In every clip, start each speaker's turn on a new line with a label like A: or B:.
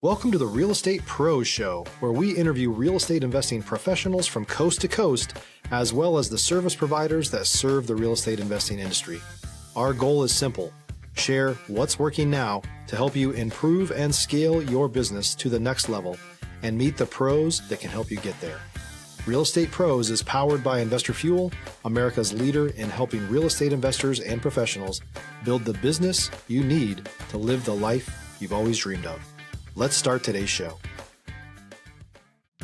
A: Welcome to the Real Estate Pros Show, where we interview real estate investing professionals from coast to coast, as well as the service providers that serve the real estate investing industry. Our goal is simple: share what's working now to help you improve and scale your business to the next level and meet the pros that can help you get there. Real Estate Pros is powered by Investor Fuel, America's leader in helping real estate investors and professionals build the business you need to live the life you've always dreamed of. Let's start today's show.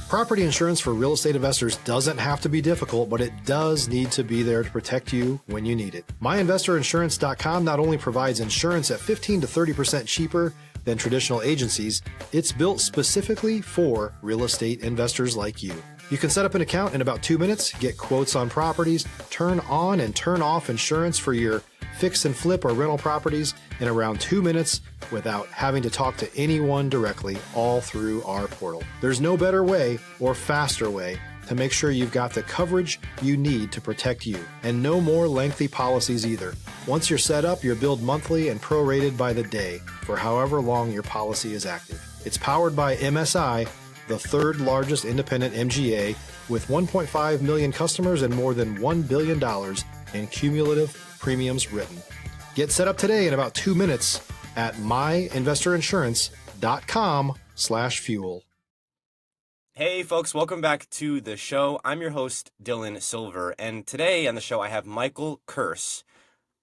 A: Property insurance for real estate investors doesn't have to be difficult, but it does need to be there to protect you when you need it. MyInvestorInsurance.com not only provides insurance at 15 to 30% cheaper than traditional agencies, it's built specifically for real estate investors like you. You can set up an account in about 2 minutes, get quotes on properties, turn on and turn off insurance for your fix and flip or rental properties in around 2 minutes without having to talk to anyone directly, all through our portal. There's no better way or faster way to make sure you've got the coverage you need to protect you, and no more lengthy policies either. Once you're set up, you're billed monthly and prorated by the day for however long your policy is active. It's powered by MSI, the third largest independent MGA, with 1.5 million customers and more than $1 billion in cumulative premiums written. Get set up today in about 2 minutes at myinvestorinsurance.com/fuel.
B: Hey folks, welcome back to the show. I'm your host, Dylan Silver, and today on the show I have Michael Kearse.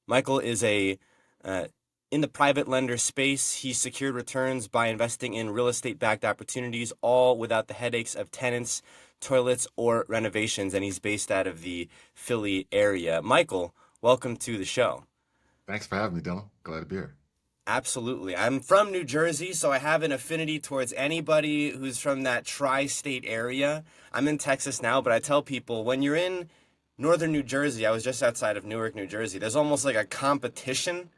B: Michael is in the private lender space. He secured returns by investing in real estate-backed opportunities, all without the headaches of tenants, toilets, or renovations, and he's based out of the Philly area. Michael, welcome to the show.
C: Thanks for having me, Dylan. Glad to be here.
B: Absolutely. I'm from New Jersey, so I have an affinity towards anybody who's from that tri-state area. I'm in Texas now, but I tell people when you're in northern New Jersey, I was just outside of Newark, New Jersey, there's almost like a competition.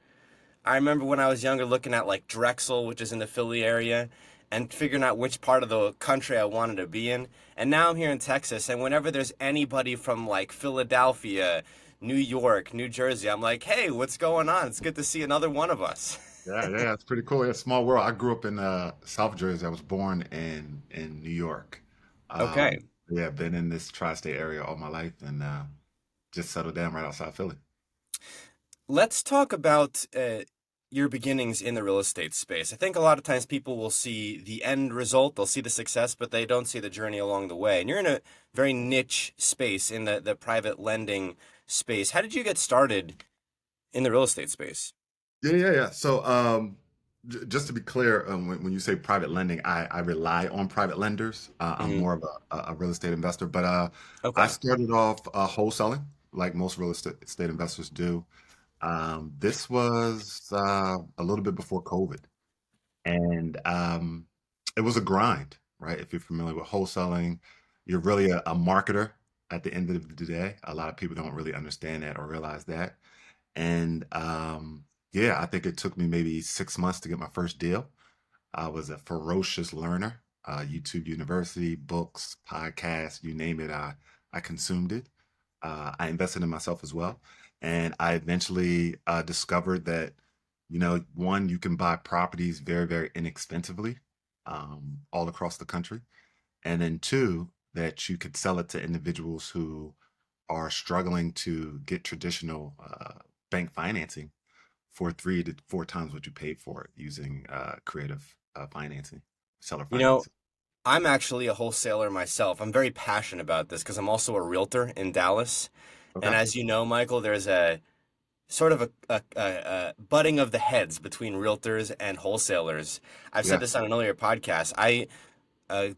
B: I remember when I was younger looking at like Drexel, which is in the Philly area, and figuring out which part of the country I wanted to be in. And now I'm here in Texas, and whenever there's anybody from like Philadelphia, New York, New Jersey, I'm like, hey, what's going on? It's good to see another one of us.
C: Yeah, it's pretty cool. It's a small world. I grew up in South Jersey. I was born in New York.
B: Okay.
C: Yeah, been in this tri-state area all my life, and just settled down right outside Philly.
B: Let's talk about your beginnings in the real estate space. I think a lot of times people will see the end result, they'll see the success, but they don't see the journey along the way. And you're in a very niche space in the private lending space. How did you get started in the real estate space?
C: Yeah. So, just to be clear, when you say private lending, I rely on private lenders. I'm more of a real estate investor, but I
B: Okay.
C: started off wholesaling like most real estate investors do. This was a little bit before COVID, and it was a grind, right? If you're familiar with wholesaling, you're really a marketer at the end of the day. A lot of people don't really understand that or realize that. And yeah, I think it took me maybe 6 months to get my first deal. I was a ferocious learner, YouTube University, books, podcasts, you name it, I consumed it. I invested in myself as well. And I eventually discovered that, one, you can buy properties very, very inexpensively all across the country. And then two, that you could sell it to individuals who are struggling to get traditional bank financing for 3 to 4 times what you paid for it using creative financing, seller
B: You know,
C: financing.
B: I'm actually a wholesaler myself. I'm very passionate about this because I'm also a realtor in Dallas. And
C: Okay.
B: as you know, Michael, there's a sort of a butting of the heads between realtors and wholesalers. I've said
C: Yeah.
B: this on an earlier podcast. I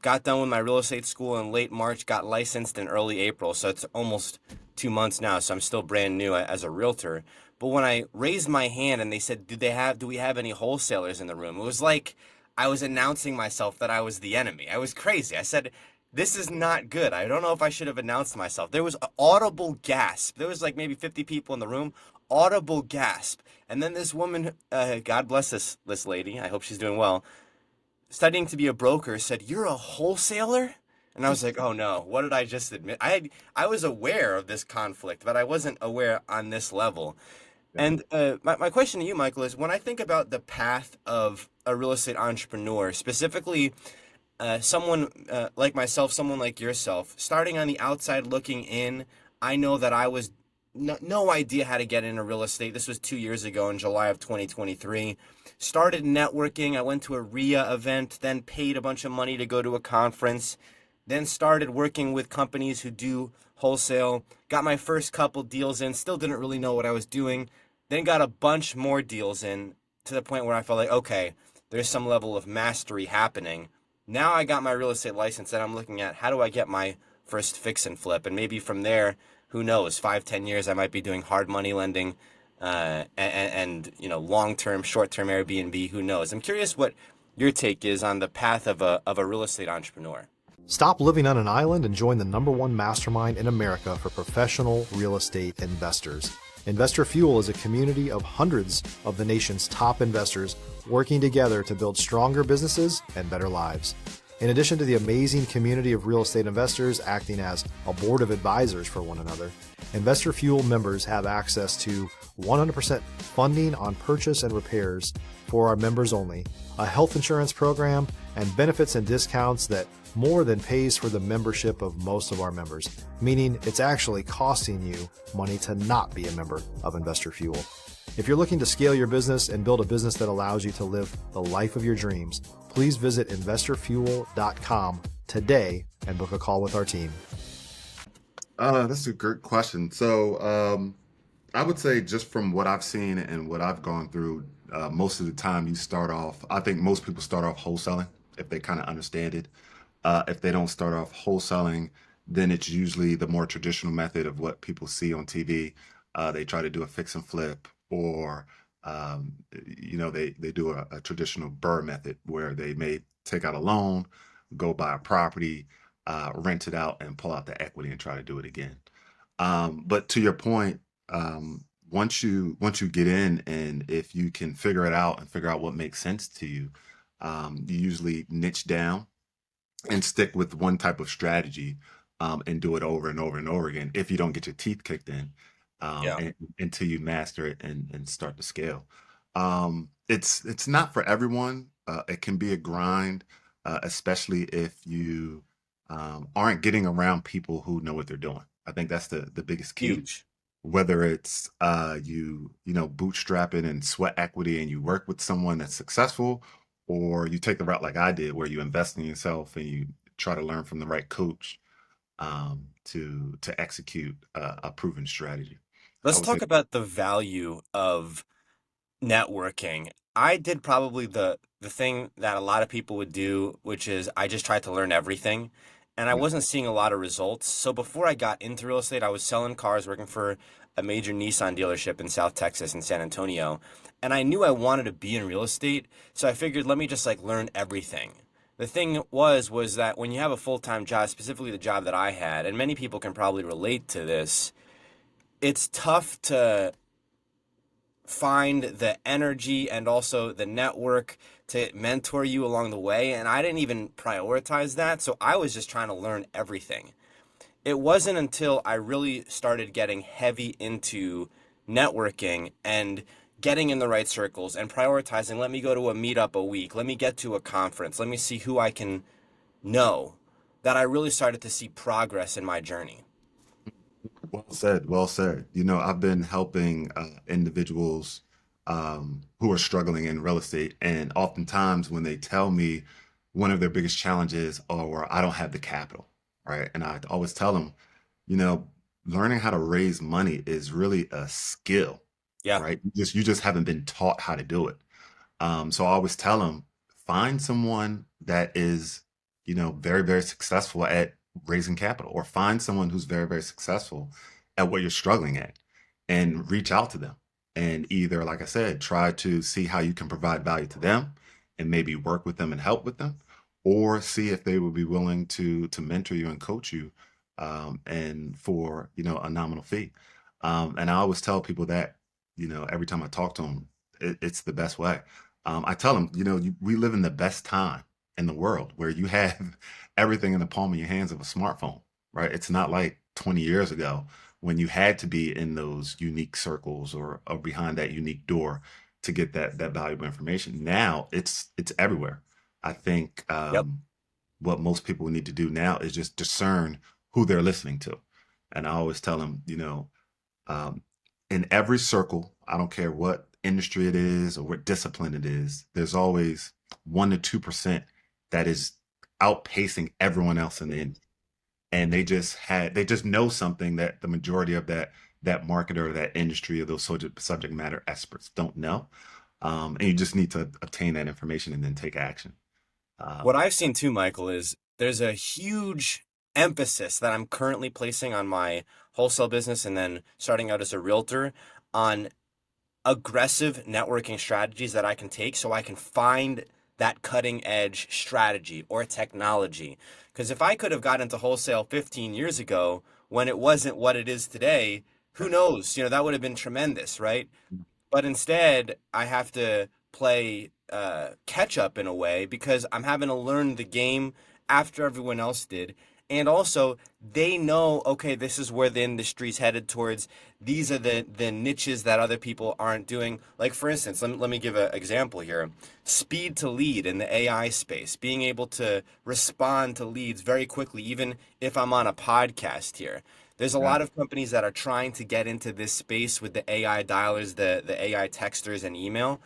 B: got done with my real estate school in late March, got licensed in early April, so it's almost 2 months now, so I'm still brand new as a realtor. But when I raised my hand and they said, do we have any wholesalers in the room? It was like I was announcing myself that I was the enemy. I was crazy. I said, this is not good. I don't know if I should have announced myself. There was an audible gasp. There was like maybe 50 people in the room, audible gasp. And then this woman, God bless this lady, I hope she's doing well, studying to be a broker, said, "You're a wholesaler?" And I was like, "Oh no, what did I just admit?" I was aware of this conflict, but I wasn't aware on this level.
C: Yeah.
B: And my question to you, Michael, is when I think about the path of a real estate entrepreneur, specifically someone like myself, someone like yourself, starting on the outside looking in, I know that I was no idea how to get into real estate. This was 2 years ago in July of 2023. Started networking. I went to a RIA event, then paid a bunch of money to go to a conference, then started working with companies who do wholesale. Got my first couple deals in, still didn't really know what I was doing. Then got a bunch more deals in to the point where I felt like, okay, there's some level of mastery happening. Now I got my real estate license and I'm looking at how do I get my first fix and flip? And maybe from there, who knows, 5, 10 years, I might be doing hard money lending and long-term, short-term Airbnb, who knows? I'm curious what your take is on the path of a real estate entrepreneur.
A: Stop living on an island and join the #1 mastermind in America for professional real estate investors. Investor Fuel is a community of hundreds of the nation's top investors working together to build stronger businesses and better lives. In addition to the amazing community of real estate investors acting as a board of advisors for one another, Investor Fuel members have access to 100% funding on purchase and repairs for our members only, a health insurance program, and benefits and discounts that more than pays for the membership of most of our members, meaning it's actually costing you money to not be a member of Investor Fuel. If you're looking to scale your business and build a business that allows you to live the life of your dreams, please visit investorfuel.com today and book a call with our team.
C: That's a great question. So I would say just from what I've seen and what I've gone through, most of the time you start off, I think most people start off wholesaling if they kind of understand it. If they don't start off wholesaling, then it's usually the more traditional method of what people see on TV. They try to do a fix and flip, or they do a traditional BRRRR method where they may take out a loan, go buy a property, rent it out, and pull out the equity and try to do it again. But to your point, once you get in, and if you can figure it out and figure out what makes sense to you, you usually niche down and stick with one type of strategy, and do it over and over and over again if you don't get your teeth kicked in,
B: Yeah.
C: until you master it and start to scale. It's not for everyone. It can be a grind, especially if you aren't getting around people who know what they're doing. I think that's the biggest key.
B: Huge.
C: Whether it's bootstrapping and sweat equity and you work with someone that's successful, or you take the route like I did where you invest in yourself and you try to learn from the right coach, to execute a proven strategy. I
B: Let's
C: would say,
B: talk about the value of networking. I did probably the thing that a lot of people would do, which is I just tried to learn everything, and I
C: yeah,
B: wasn't seeing a lot of results. So before I got into real estate, I was selling cars, working for a major Nissan dealership in South Texas in San Antonio, and I knew I wanted to be in real estate, so I figured let me just like learn everything. The thing was that when you have a full-time job, specifically the job that I had, and many people can probably relate to this, it's tough to find the energy and also the network to mentor you along the way. And I didn't even prioritize that. So I was just trying to learn everything. It wasn't until I really started getting heavy into networking and getting in the right circles and prioritizing, let me go to a meetup a week, let me get to a conference, let me see who I can know, that I really started to see progress in my journey.
C: well said, well said. I've been helping individuals who are struggling in real estate, and oftentimes when they tell me one of their biggest challenges, or I don't have the capital, right? And I always tell them, you know, learning how to raise money is really a skill,
B: Yeah.
C: right? You just haven't been taught how to do it. So I always tell them, find someone that is, very, very successful at raising capital, or find someone who's very, very successful at what you're struggling at, and reach out to them. And either, like I said, try to see how you can provide value to them and maybe work with them and help with them, or see if they would be willing to mentor you and coach you, and for, a nominal fee. And I always tell people that, every time I talk to them, it's the best way. I tell them, we live in the best time in the world where you have everything in the palm of your hands of a smartphone, right? It's not like 20 years ago when you had to be in those unique circles, or behind that unique door to get that valuable information. Now it's everywhere. I think
B: Yep.
C: what most people need to do now is just discern who they're listening to. And I always tell them, um, in every circle, I don't care what industry it is or what discipline it is, there's always 1 to 2% that is outpacing everyone else in the industry. And they just know something that the majority of that market or that industry or those subject matter experts don't know. And you just need to obtain that information and then take action.
B: What
C: Um,
B: I've seen too, Michael, is there's a huge emphasis that I'm currently placing on my wholesale business and then starting out as a realtor on aggressive networking strategies that I can take so I can find that cutting edge strategy or technology. Because if I could have got into wholesale 15 years ago when it wasn't what it is today, who knows? That would have been tremendous, right? But instead, I have to play catch up in a way because I'm having to learn the game after everyone else did. And also, they know, okay, this is where the industry's headed towards. These are the niches that other people aren't doing. Like, for instance, let me give an example here. Speed to lead in the AI space, being able to respond to leads very quickly, even if I'm on a podcast here. There's a
C: yeah,
B: lot of companies that are trying to get into this space with the AI dialers, the AI texters and email,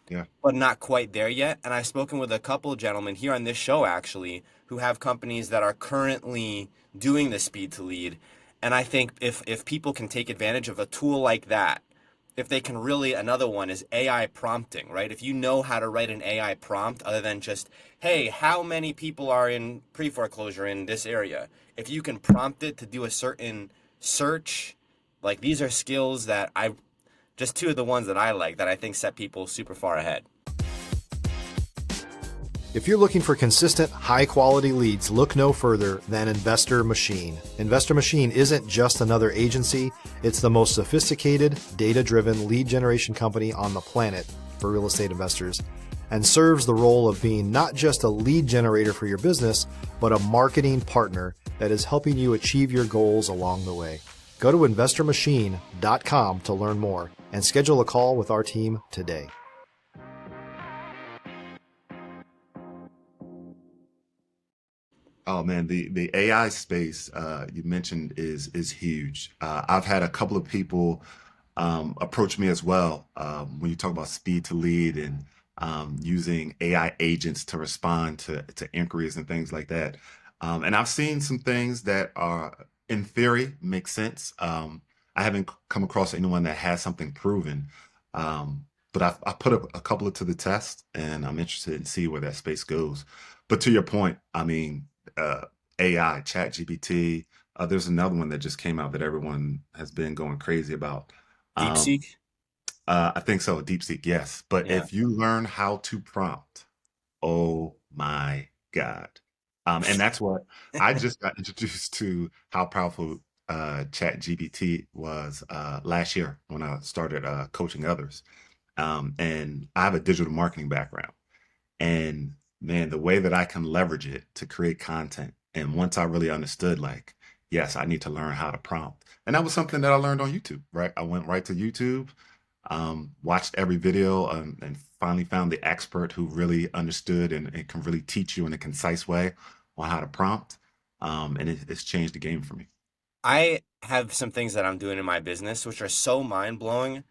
C: yeah.
B: but not quite there yet. And I've spoken with a couple of gentlemen here on this show actually who have companies that are currently doing the speed to lead. And I think if people can take advantage of a tool like that, if they can really, another one is AI prompting, right? If you know how to write an AI prompt other than just, hey, how many people are in pre-foreclosure in this area? If you can prompt it to do a certain search, like these are skills that just two of the ones that I like that I think set people super far ahead.
A: If you're looking for consistent, high-quality leads, look no further than Investor Machine. Investor Machine isn't just another agency, it's the most sophisticated, data-driven lead generation company on the planet for real estate investors, and serves the role of being not just a lead generator for your business, but a marketing partner that is helping you achieve your goals along the way. Go to investormachine.com to learn more and schedule a call with our team today.
C: Oh man, the AI space you mentioned is huge. I've had a couple of people approach me as well when you talk about speed to lead and using AI agents to respond to inquiries and things like that. And I've seen some things that are, in theory, make sense. I haven't come across anyone that has something proven, but I put a couple to the test, and I'm interested in see where that space goes. But to your point, I mean uh, AI, ChatGPT. There's another one that just came out that everyone has been going crazy about. Um,
B: DeepSeek?
C: I think so, DeepSeek, yes. But
B: Yeah.
C: if you learn how to prompt, oh my God. And that's what I just got introduced to how powerful ChatGPT was last year when I started coaching others. And I have a digital marketing background. And man, the way that I can leverage it to create content. And once I really understood, like, yes, I need to learn how to prompt. And that was something that I learned on YouTube, right? I went right to YouTube, watched every video, and finally found the expert who really understood and can really teach you in a concise way on how to prompt. And it's changed the game for me.
B: I have some things that I'm doing in my business which are so mind-blowing.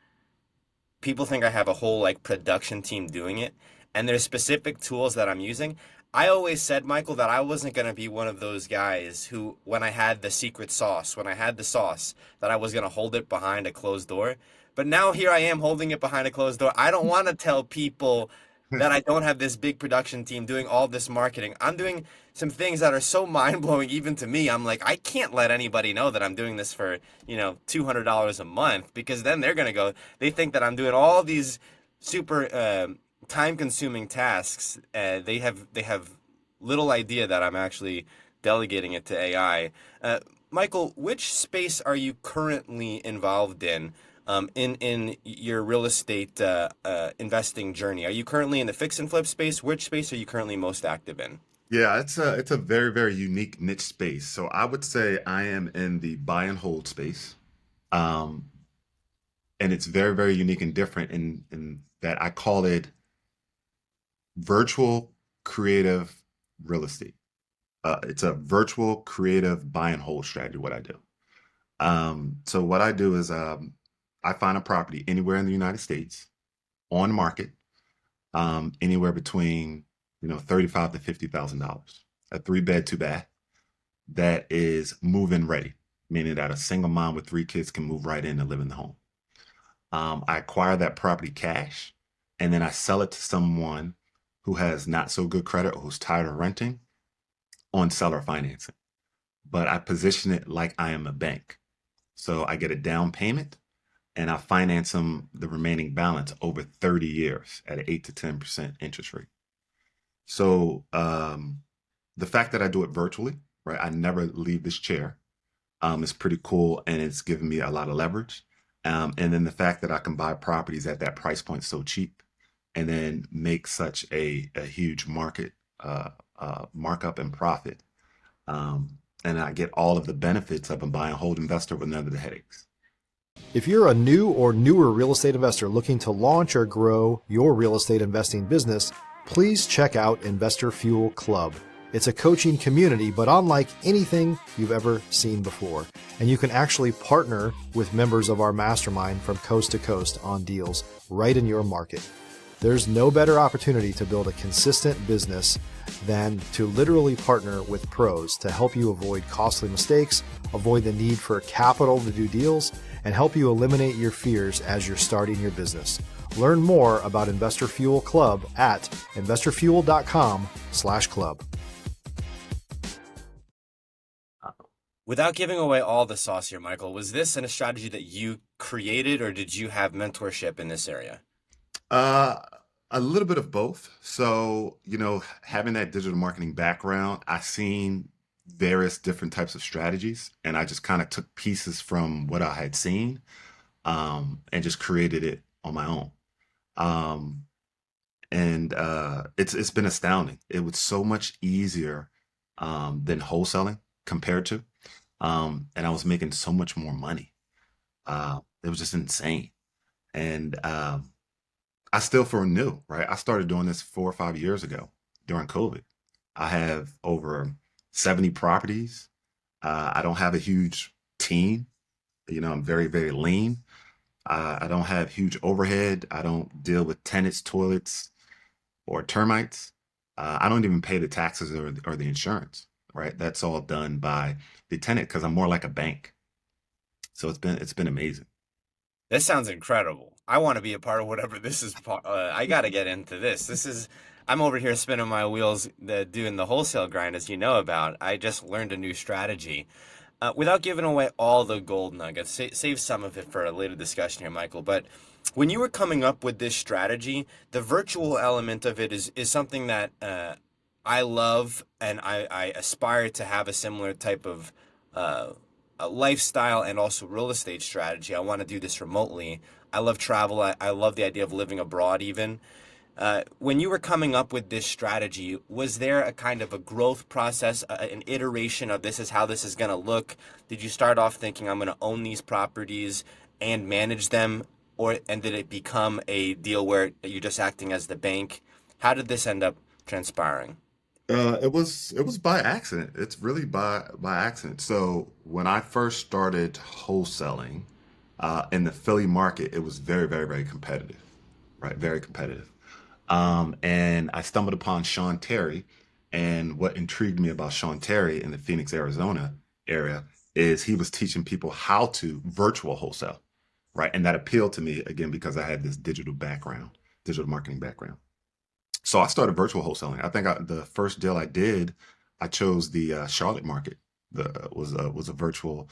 B: People think I have a whole like production team doing it, and there's specific tools that I'm using. I always said, Michael, that I wasn't going to be one of those guys who, when I had the secret sauce, when I had the sauce, that I was going to hold it behind a closed door. But now here I am holding it behind a closed door. I don't want to tell people that I don't have this big production team doing all this marketing. I'm doing some things that are so mind blowing, even to me. I'm like, I can't let anybody know that I'm doing this for, $200 a month because then they're going to go, they think that I'm doing all these super time consuming tasks. They have little idea that I'm actually delegating it to AI. Michael, which space are you currently involved in your real estate investing journey? Are you currently in the fix and flip space? Which space are you currently most active in?
C: Yeah, it's a very, very unique niche space. So I would say I am in the buy and hold space. Um, and it's very, very unique and different in that I call it virtual creative real estate. It's a virtual creative buy and hold strategy, what I do. So what I do is I find a property anywhere in the United States on market, anywhere between, $35 to $50,000. A 3-bed, 2-bath that is move-in ready, meaning that a single mom with 3 kids can move right in and live in the home. I acquire that property cash, and then I sell it to someone who has not so good credit or who's tired of renting on seller financing. But I position it like I am a bank. So I get a down payment and I finance them the remaining balance over 30 years at an 8 to 10% interest rate. So the fact that I do it virtually, right? I never leave this chair. Is pretty cool, and it's given me a lot of leverage. And then the fact that I can buy properties at that price point so cheap, and then make such a huge markup and profit. And I get all of the benefits of a buy and hold investor with none of the headaches.
A: If you're a new or newer real estate investor looking to launch or grow your real estate investing business, please check out Investor Fuel Club. It's a coaching community, but unlike anything you've ever seen before. And you can actually partner with members of our mastermind from coast to coast on deals right in your market. There's no better opportunity to build a consistent business than to literally partner with pros to help you avoid costly mistakes, avoid the need for capital to do deals, and help you eliminate your fears as you're starting your business. Learn more about Investor Fuel Club at investorfuel.com/club.
B: Without giving away all the sauce here, Michael, was this a strategy that you created, or did you have mentorship in this area?
C: A little bit of both. So, having that digital marketing background, I seen various different types of strategies, and I just kind of took pieces from what I had seen, and just created it on my own. Um, and it's been astounding. It was so much easier than wholesaling compared to, and I was making so much more money. It was just insane. And I still feel new, right? I started doing this 4 or 5 years ago during COVID. I have over 70 properties. I don't have a huge team. I'm very, very lean. I don't have huge overhead. I don't deal with tenants, toilets, or termites. I don't even pay the taxes or the insurance, right? That's all done by the tenant because I'm more like a bank. So it's been amazing.
B: This sounds incredible. I want to be a part of whatever this is. I got to get into this. I'm over here spinning my wheels, doing the wholesale grind, as you know about. I just learned a new strategy. Without giving away all the gold nuggets, save some of it for a later discussion here, Michael. But when you were coming up with this strategy, the virtual element of it is something that I love, and I aspire to have a similar type of a lifestyle and also real estate strategy. I want to do this remotely. I love travel. I love the idea of living abroad even. When you were coming up with this strategy, was there a kind of a growth process, an iteration of this is how this is going to look? Did you start off thinking I'm going to own these properties and manage them, and did it become a deal where you're just acting as the bank? How did this end up transpiring?
C: It was by accident. It's really by accident. So when I first started wholesaling in the Philly market, it was very, very, very competitive, right? Very competitive. And I stumbled upon Sean Terry, and what intrigued me about Sean Terry in the Phoenix, Arizona area is he was teaching people how to virtual wholesale, right? And that appealed to me again because I had this digital marketing background. So I started virtual wholesaling. I think the first deal I did, I chose the Charlotte market. Was a virtual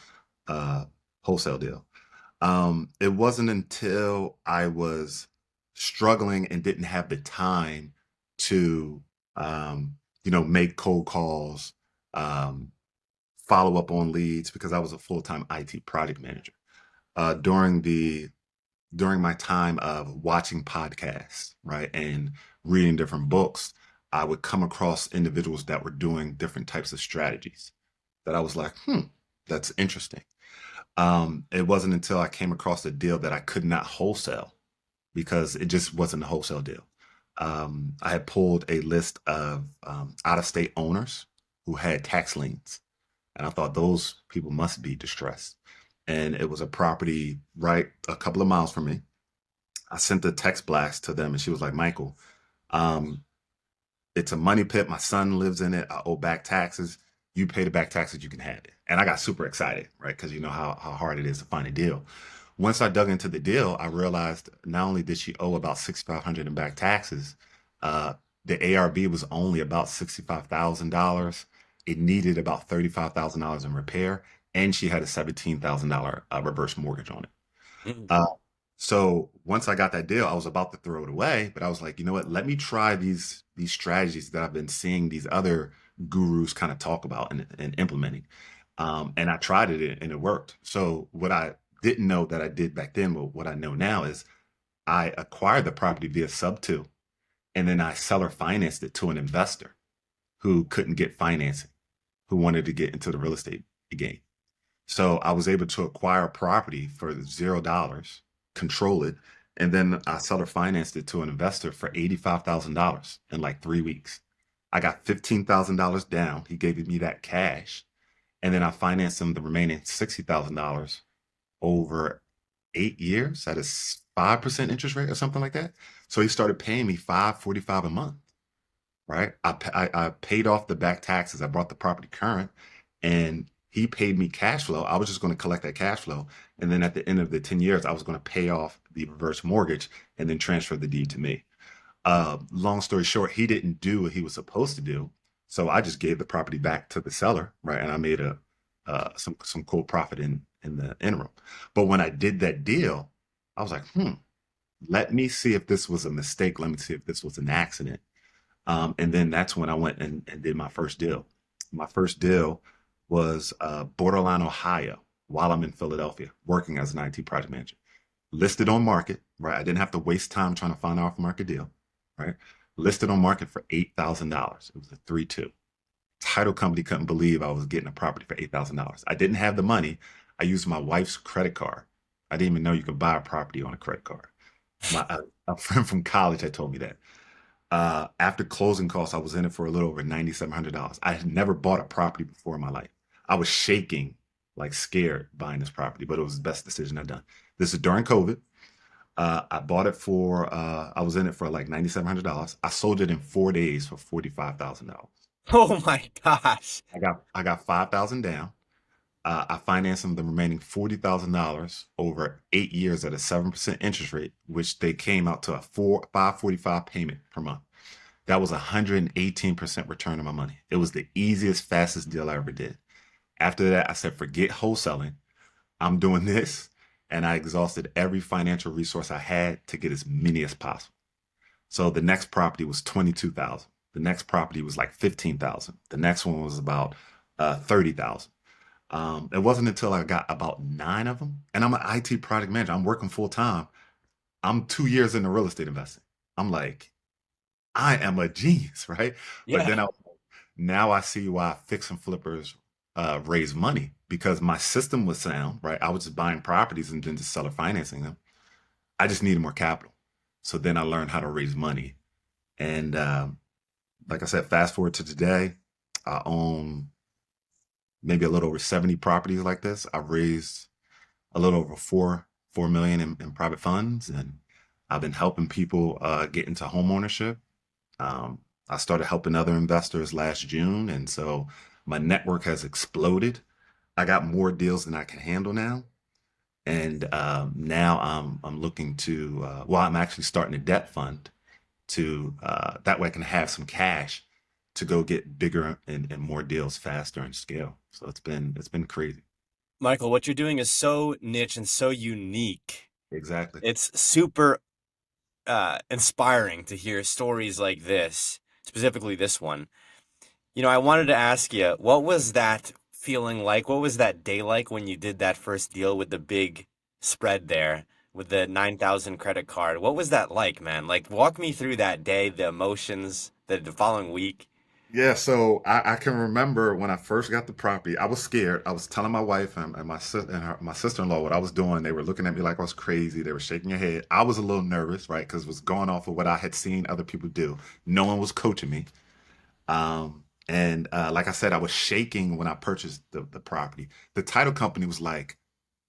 C: uh, wholesale deal. It wasn't until I was struggling and didn't have the time to, make cold calls, um, follow up on leads because I was a full-time IT project manager. During my time of watching podcasts, right, and reading different books, I would come across individuals that were doing different types of strategies that I was like, that's interesting. It wasn't until I came across a deal that I could not wholesale because it just wasn't a wholesale deal. I had pulled a list of out-of-state owners who had tax liens, and I thought those people must be distressed. And it was a property right a couple of miles from me. I sent a text blast to them, and she was like, "Michael, um, it's a money pit. My son lives in it. I owe back taxes. You pay the back taxes, you can have it." And I got super excited, right? Because you know how hard it is to find a deal. Once I dug into the deal, I realized not only did she owe about 6,500 in back taxes, uh, the ARV was only about $65,000. It needed about $35,000 in repair, and she had a $17,000 reverse mortgage on it.
B: Mm.
C: Uh, so once I got that deal, I was about to throw it away, but I was like, you know what? Let me try these strategies that I've been seeing these other gurus kind of talk about and implementing. And I tried it and it worked. So what I didn't know that I did back then, but what I know now is I acquired the property via sub two, and then I seller financed it to an investor who couldn't get financing, who wanted to get into the real estate game. So I was able to acquire a property for $0, control it, and then I seller financed it to an investor for $85,000 in like 3 weeks. I got $15,000 down. He gave me that cash, and then I financed him the remaining $60,000 over 8 years at a 5% interest rate or something like that. So he started paying me $545 a month, right? I paid off the back taxes. I brought the property current, and he paid me cash flow. I was just going to collect that cash flow, and then at the end of the 10 years, I was going to pay off the reverse mortgage and then transfer the deed to me. Long story short, he didn't do what he was supposed to do, so I just gave the property back to the seller, right? And I made a some cool profit in the interim. But when I did that deal, I was like, let me see if this was a mistake. Let me see if this was an accident. And then that's when I went and did my first deal. My first deal was Borderline, Ohio, while I'm in Philadelphia, working as an IT project manager. Listed on market, right? I didn't have to waste time trying to find an off market deal, right? Listed on market for $8,000. It was a 3-2. Title company couldn't believe I was getting a property for $8,000. I didn't have the money. I used my wife's credit card. I didn't even know you could buy a property on a credit card. A friend from college had told me that. After closing costs, I was in it for a little over $9,700. I had never bought a property before in my life. I was shaking, like scared buying this property, but it was the best decision I've done. This is during COVID. I bought it for, I was in it for like $9,700. I sold it in 4 days for $45,000.
B: Oh my gosh.
C: I got 5,000 down. I financed them the remaining $40,000 over 8 years at a 7% interest rate, which they came out to a 545 payment per month. That was 118% return on my money. It was the easiest, fastest deal I ever did. After that, I said, forget wholesaling. I'm doing this. And I exhausted every financial resource I had to get as many as possible. So the next property was 22,000. The next property was like 15,000. The next one was about 30,000. It wasn't until I got about 9 of them, and I'm an IT project manager. I'm working full time. I'm 2 years into real estate investing. I'm like, I am a genius, right? But
B: Yeah.
C: then now I see why fix and flippers raise money, because my system was sound, right? I was just buying properties and then just seller financing them. I just needed more capital. So then I learned how to raise money. And like I said, fast forward to today, I own maybe a little over 70 properties like this. I've raised a little over four million in private funds, and I've been helping people get into home ownership. I started helping other investors last June, and so my network has exploded. I got more deals than I can handle now, and now I'm looking to well, I'm actually starting a debt fund to that way I can have some cash to go get bigger and more deals faster and scale. So it's been crazy.
B: Michael, what you're doing is so niche and so unique.
C: Exactly.
B: It's super inspiring to hear stories like this, specifically this one. I wanted to ask you, what was that feeling like? What was that day like when you did that first deal with the big spread there with the 9,000 credit card? What was that like, man? Like, walk me through that day, the emotions, the following week.
C: Yeah, so I can remember when I first got the property, I was scared. I was telling my wife and my sis and my sister-in-law what I was doing. They were looking at me like I was crazy. They were shaking their head. I was a little nervous, right? Because it was going off of what I had seen other people do. No one was coaching me. And like I said, I was shaking when I purchased the property. The title company was like,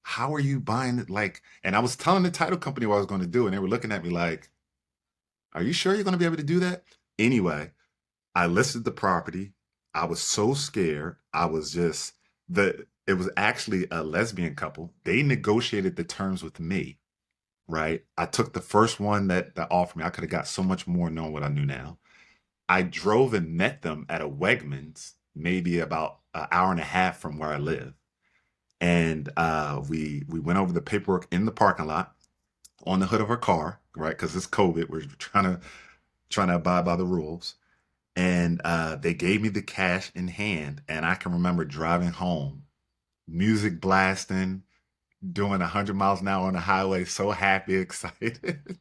C: "How are you buying it?" Like, and I was telling the title company what I was going to do, and they were looking at me like, "Are you sure you're going to be able to do that?" Anyway, I listed the property. I was so scared. I was just it was actually a lesbian couple. They negotiated the terms with me, right? I took the first one that offered me. I could have got so much more knowing what I knew now. I drove and met them at a Wegmans, maybe about an hour and a half from where I live. And we went over the paperwork in the parking lot on the hood of our car, right? Because it's COVID. We're trying to abide by the rules. And they gave me the cash in hand, and I can remember driving home, music blasting, doing 100 miles an hour on the highway, so happy, excited,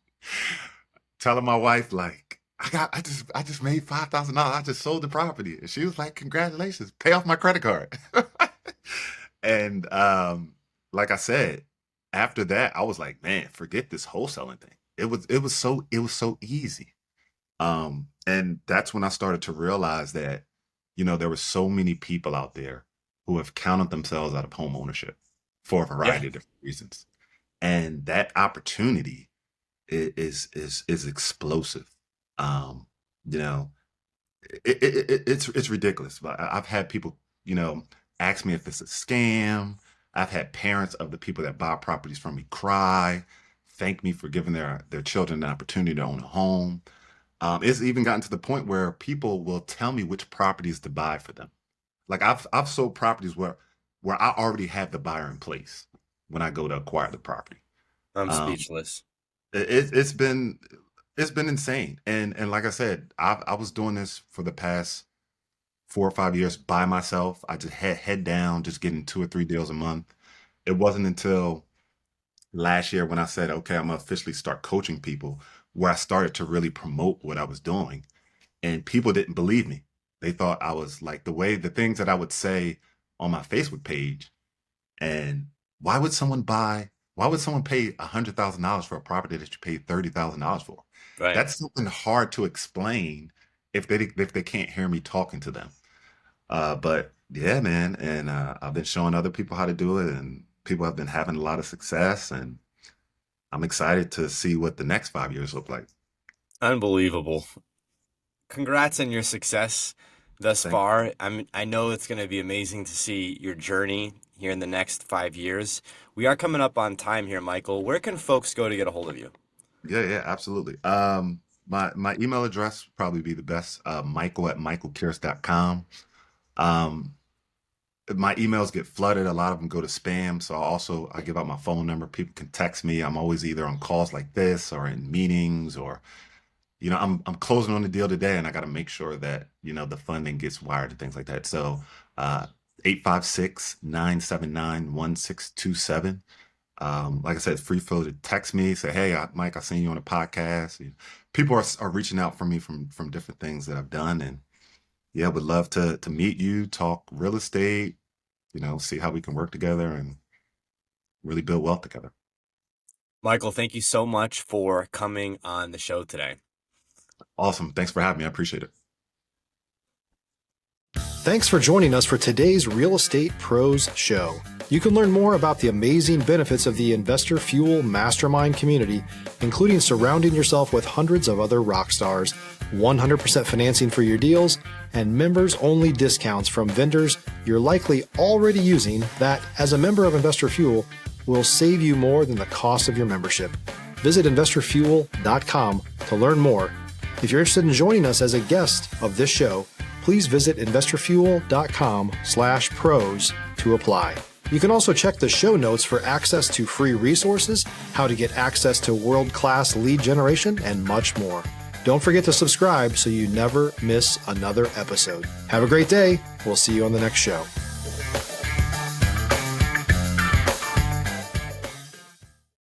C: telling my wife like, I just made $5,000. I just sold the property, and she was like, "Congratulations, pay off my credit card." And like I said, after that, I was like, man, forget this wholesaling thing. It was so easy. And that's when I started to realize that, there were so many people out there who have counted themselves out of home ownership for a
B: Yeah.
C: variety of different reasons. And that opportunity is explosive. Um, you know, it's ridiculous. But I've had people, ask me if it's a scam. I've had parents of the people that buy properties from me cry, thank me for giving their children the opportunity to own a home. It's even gotten to the point where people will tell me which properties to buy for them. Like I've sold properties where I already have the buyer in place when I go to acquire the property.
B: I'm
C: Um,
B: speechless.
C: it's been insane. And like I said, I was doing this for the past 4 or 5 years by myself. I just had head down, just getting 2 or 3 deals a month. It wasn't until last year when I said, okay, I'm gonna officially start coaching people, where I started to really promote what I was doing. And people didn't believe me. They thought I was like the things that I would say on my Facebook page. And why would someone pay $100,000 for a property that you paid $30,000 for?
B: Right.
C: That's something hard to explain if they can't hear me talking to them. But yeah, man, and I've been showing other people how to do it, and people have been having a lot of success, and I'm excited to see what the next 5 years look like.
B: Unbelievable. Congrats on your success thus
C: Thank
B: far. I know it's going to be amazing to see your journey here in the next 5 years. We are coming up on time here, Michael. Where can folks go to get a hold of you?
C: Yeah, yeah, absolutely. My email address would probably be the best, Michael at michaelkearse.com. Um, my emails get flooded. A lot of them go to spam. So I give out my phone number. People can text me. I'm always either on calls like this or in meetings, or, I'm closing on the deal today, and I got to make sure that, the funding gets wired and things like that. So, 856-979-1627. Like I said, free feel to text me, say, "Hey, Mike, I seen you on a podcast." People are reaching out for me from different things that I've done, and yeah, would love to meet you, talk real estate, see how we can work together and really build wealth together.
B: Michael, thank you so much for coming on the show today.
C: Awesome. Thanks for having me. I appreciate it.
A: Thanks for joining us for today's Real Estate Pros Show. You can learn more about the amazing benefits of the Investor Fuel Mastermind community, including surrounding yourself with hundreds of other rock stars, 100% financing for your deals, and members-only discounts from vendors you're likely already using that, as a member of Investor Fuel, will save you more than the cost of your membership. Visit investorfuel.com to learn more. If you're interested in joining us as a guest of this show, please visit investorfuel.com/pros to apply. You can also check the show notes for access to free resources, how to get access to world-class lead generation, and much more. Don't forget to subscribe so you never miss another episode. Have a great day. We'll see you on the next show.